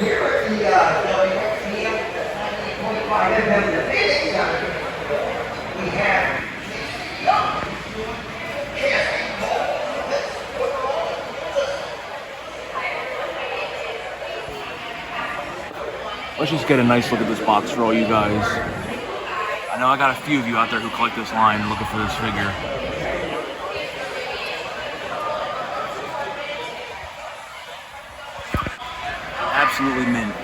Here at the WXCM 90.5 FM Phoenix Center, we have Let's just get a nice look at this box for all you guys. I know I got a few of you out there who collect this line looking for this figure. Absolutely mint.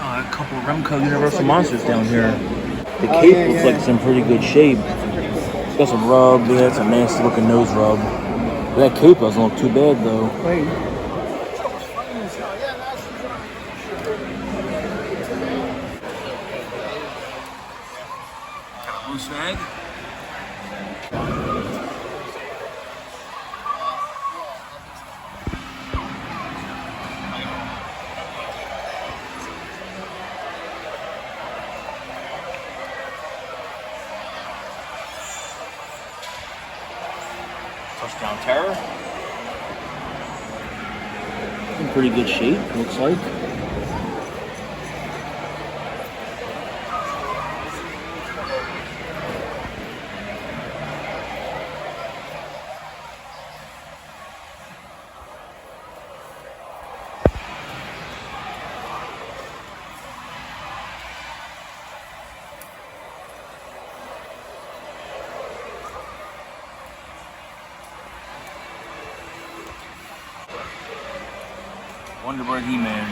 A couple of Remco Universal Monsters down here. The cape looks like it's in pretty good shape. It's got some rub, yeah, it's a nasty looking nose rub. That cape doesn't look too bad though. Blue snag. Touchdown Terror. In pretty good shape, looks like. Wonderbird He-Man.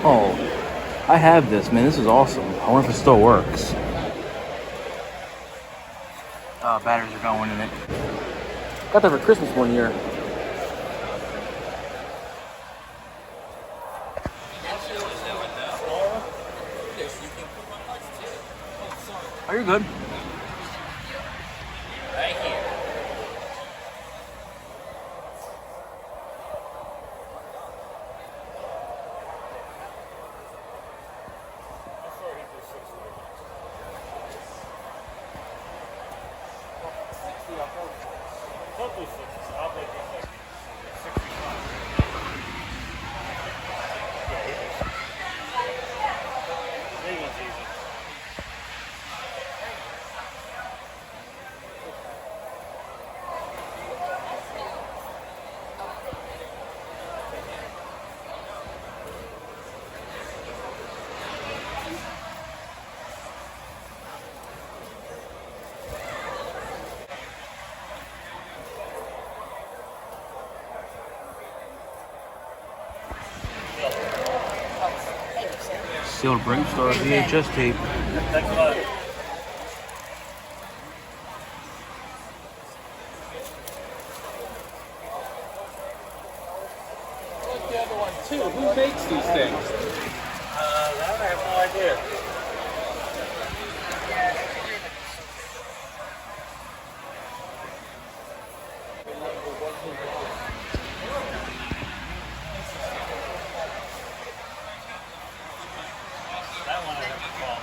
Oh, I have this, man. This is awesome. I wonder if it still works. Batteries are going in it. Got that for Christmas one year. Oh, you're good. Thank you. Sealed Brimstar VHS tape. Thanks a lot. Like the other one too. Who makes these things? That I have no idea. That one I have to call.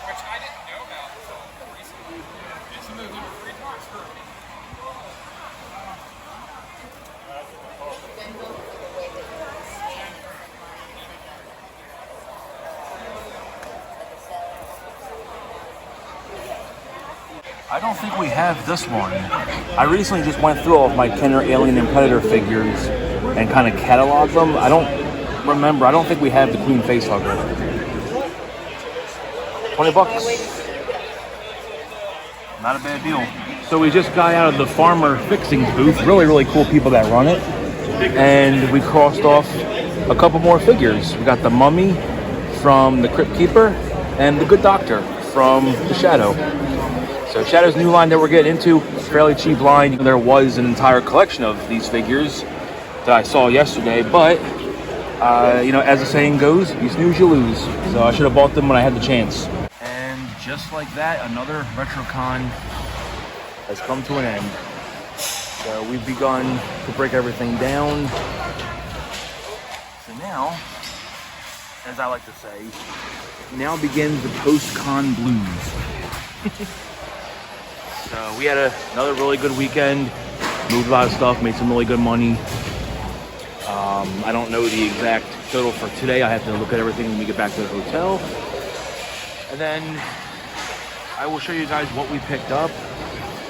Which I didn't know about until recently. It's moved into 3 times for me. I don't think we have this one. I recently just went through all of my Kenner Alien and Predator figures and kind of cataloged them. I don't remember. I don't think we have the Queen Facehugger. $20. Not a bad deal. So we just got out of the Farmer Fixings booth. Really, really cool people that run it. And we crossed off a couple more figures. We got the Mummy from the Crypt Keeper and the Good Doctor from the Shadow. So Shadow's new line that we're getting into, fairly cheap line. There was an entire collection of these figures that I saw yesterday, but you know, as the saying goes, you snooze, you lose. So I should have bought them when I had the chance. And just like that, another RetroCon has come to an end. So we've begun to break everything down. So now, as I like to say, now begins the post-con blues. So we had another really good weekend, moved a lot of stuff, made some really good money. I don't know the exact total for today. I have to look at everything when we get back to the hotel. And then I will show you guys what we picked up.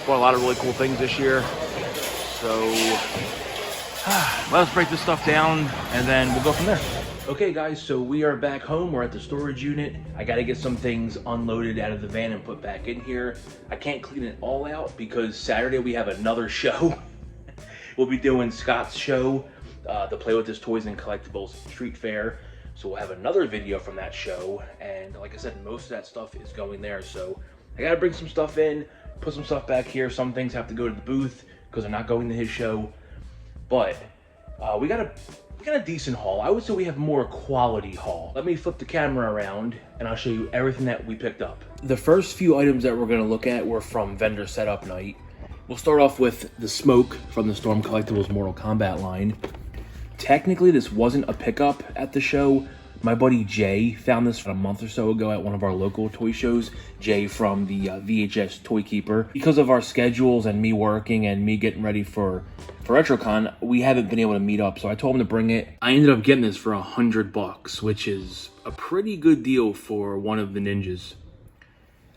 Bought a lot of really cool things this year. So let's break this stuff down and then we'll go from there. Okay guys, so we are back home. We're at the storage unit. I gotta get some things unloaded out of the van and put back in here. I can't clean it all out because Saturday we have another show. We'll be doing Scott's show, the Play With This Toys and Collectibles Street Fair. So we'll have another video from that show. And like I said, most of that stuff is going there. So I gotta bring some stuff in, put some stuff back here. Some things have to go to the booth because they're not going to his show. But we got a decent haul. I would say we have more quality haul. Let me flip the camera around and I'll show you everything that we picked up. The first few items that we're gonna look at were from vendor setup night. We'll start off with the Smoke from the Storm Collectibles Mortal Kombat line. Technically, this wasn't a pickup at the show. My buddy Jay found this a month or so ago at one of our local toy shows. Jay from the VHS Toy Keeper. Because of our schedules and me working and me getting ready for RetroCon, we haven't been able to meet up, so I told him to bring it. I ended up getting this for $100, which is a pretty good deal for one of the ninjas.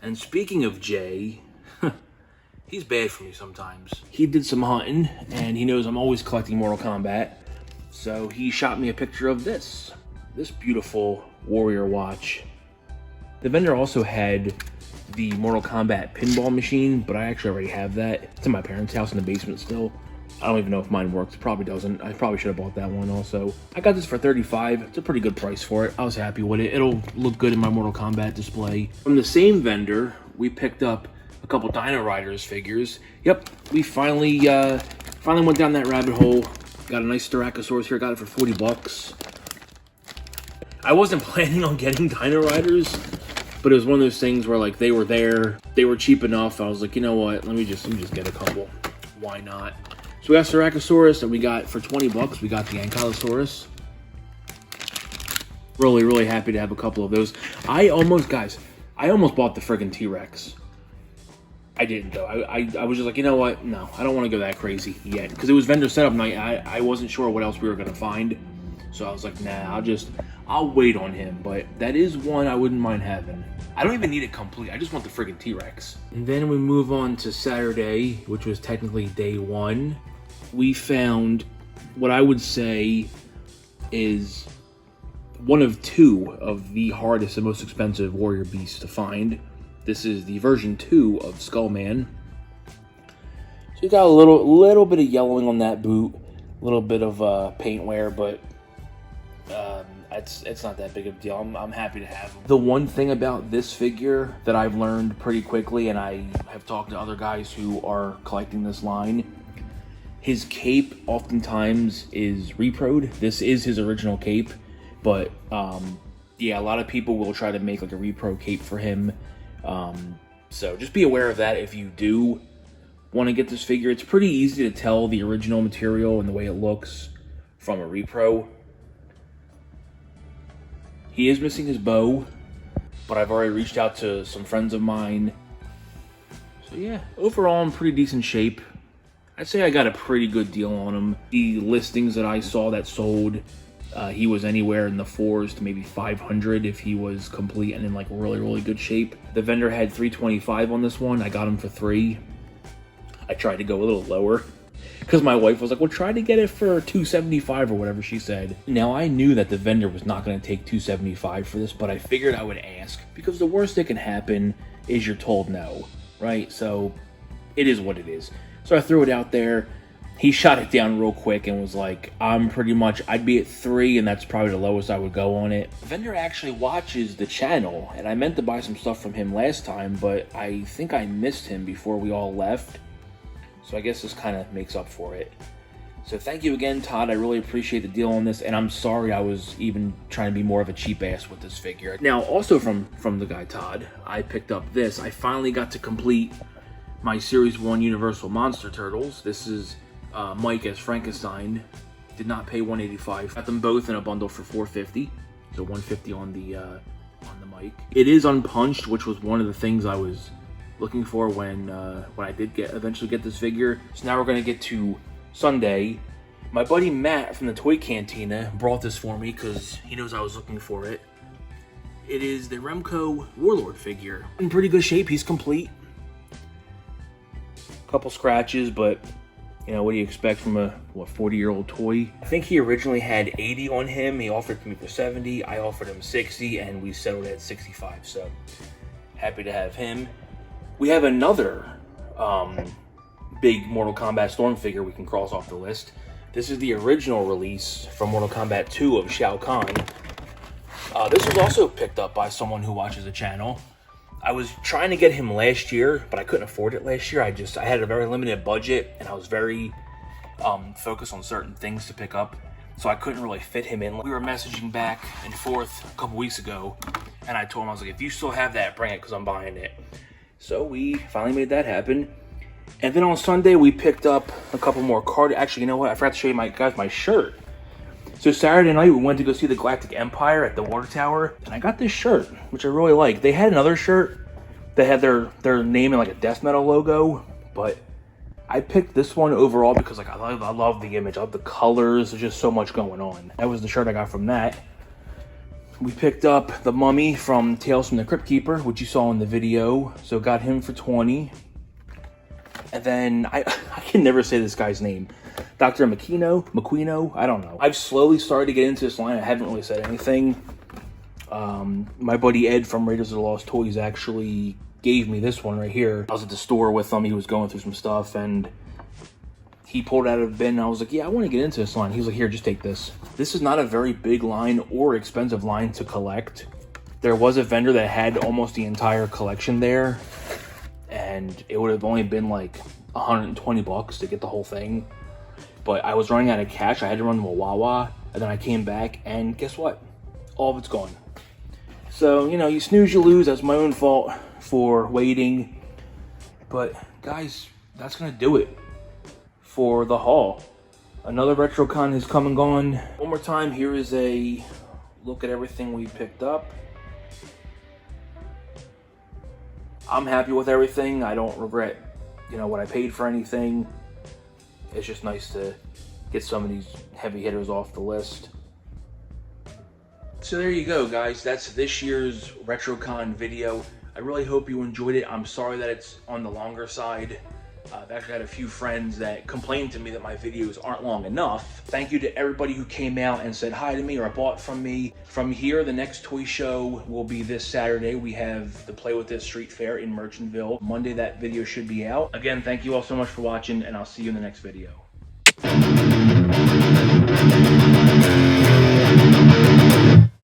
And speaking of Jay, he's bad for me sometimes. He did some hunting, and he knows I'm always collecting Mortal Kombat, so he shot me a picture of this beautiful warrior watch. The vendor also had the Mortal Kombat pinball machine, but I actually already have that. It's in my parents' house in the basement still. I don't even know if mine works. It probably doesn't. I probably should have bought that one also. I got this for $35. It's a pretty good price for it. I was happy with it. It'll look good in my Mortal Kombat display. From the same vendor, we picked up a couple Dino Riders figures. Yep, we finally went down that rabbit hole. Got a nice Styracosaurus here. Got it for 40 bucks. I wasn't planning on getting Dino Riders, but it was one of those things where like they were there, they were cheap enough. I was like, you know what? Let me just get a couple. Why not? So we got Styracosaurus, and we got for 20 bucks. We got the Ankylosaurus. Really, really happy to have a couple of those. I almost bought the friggin' T-Rex. I didn't though. I was just like, you know what? No, I don't want to go that crazy yet because it was vendor setup night. I wasn't sure what else we were gonna find, so I was like, nah, I'll wait on him. But that is one I wouldn't mind having. I don't even need it complete. I just want the friggin' T-Rex. And then we move on to Saturday, which was technically day one. We found what I would say is one of two of the hardest and most expensive warrior beasts to find. This is the version 2 of Skullman. So you got a little bit of yellowing on that boot, a little bit of paint wear, but it's not that big of a deal. I'm happy to have him. The one thing about this figure that I've learned pretty quickly, and I have talked to other guys who are collecting this line, his cape oftentimes is reproed. This is his original cape, but yeah, a lot of people will try to make like a repro cape for him. So just be aware of that if you do want to get this figure. It's pretty easy to tell the original material and the way it looks from a repro. He is missing his bow, but I've already reached out to some friends of mine. So yeah, overall in pretty decent shape. I'd say I got a pretty good deal on him. The listings that I saw that sold, he was anywhere in the 4s to maybe 500 if he was complete and in like really, really good shape. The vendor had $325 on this one. I got him for $3. I tried to go a little lower because my wife was like, well, try to get it for $275 or whatever she said. Now I knew that the vendor was not going to take $275 for this, but I figured I would ask because the worst that can happen is you're told no, right? So it is what it is. So I threw it out there. He shot it down real quick and was like, I'd be at 3 and that's probably the lowest I would go on it. The vendor actually watches the channel and I meant to buy some stuff from him last time, but I think I missed him before we all left. So I guess this kind of makes up for it. So thank you again, Todd. I really appreciate the deal on this, and I'm sorry I was even trying to be more of a cheap ass with this figure. Now, also from the guy Todd, I picked up this. I finally got to complete my Series 1 Universal Monster Turtles. This is Mike as Frankenstein. Did not pay $185. Got them both in a bundle for $450. So $150 on the Mike. It is unpunched, which was one of the things I was looking for when I did eventually get this figure. So now we're gonna get to Sunday. My buddy Matt from the Toy Cantina brought this for me because he knows I was looking for it. It is the Remco Warlord figure. In pretty good shape. He's complete. Couple scratches, but you know, what do you expect from a 40-year-old toy? I think he originally had 80 on him. He offered me for 70. I offered him 60, and we settled at 65. So happy to have him. We have another big Mortal Kombat Storm figure we can cross off the list. This is the original release from Mortal Kombat 2 of Shao Kahn. This was also picked up by someone who watches the channel. I was trying to get him last year, but I couldn't afford it last year. I had a very limited budget, and I was very focused on certain things to pick up, so I couldn't really fit him in. We were messaging back and forth a couple weeks ago, and I told him, I was like, if you still have that, bring it, because I'm buying it. So we finally made that happen. And then on Sunday, we picked up a couple more cards. Actually, you know what? I forgot to show you my shirt. So Saturday night, we went to go see the Galactic Empire at the Water Tower, and I got this shirt, which I really like. They had another shirt that had their name in like a death metal logo, but I picked this one overall because like I love the image, I love the colors. There's just so much going on. That was the shirt I got from that. We picked up the Mummy from Tales from the Crypt Keeper, which you saw in the video. So got him for 20. And then I can never say this guy's name. Dr. Makino, I don't know. I've slowly started to get into this line. I haven't really said anything. My buddy Ed from Raiders of the Lost Toys actually gave me this one right here. I was at the store with him. He was going through some stuff, and he pulled it out of the bin, and I was like, yeah, I want to get into this line. He was like, here, just take this. This is not a very big line or expensive line to collect. There was a vendor that had almost the entire collection there, and it would have only been like 120 bucks to get the whole thing. But I was running out of cash. I had to run to a Wawa, and then I came back, and guess what? All of it's gone. So, you know, you snooze, you lose. That's my own fault for waiting. But guys, that's gonna do it for the haul. Another RetroCon has come and gone. One more time, here is a look at everything we picked up. I'm happy with everything. I don't regret, you know, what I paid for anything. It's just nice to get some of these heavy hitters off the list. So there you go, guys. That's this year's RetroCon video. I really hope you enjoyed it. I'm sorry that it's on the longer side. I've actually had a few friends that complained to me that my videos aren't long enough. Thank you to everybody who came out and said hi to me or bought from me. From here, the next toy show will be this Saturday. We have the Play With This Street Fair in Merchantville. Monday, that video should be out. Again, thank you all so much for watching, and I'll see you in the next video.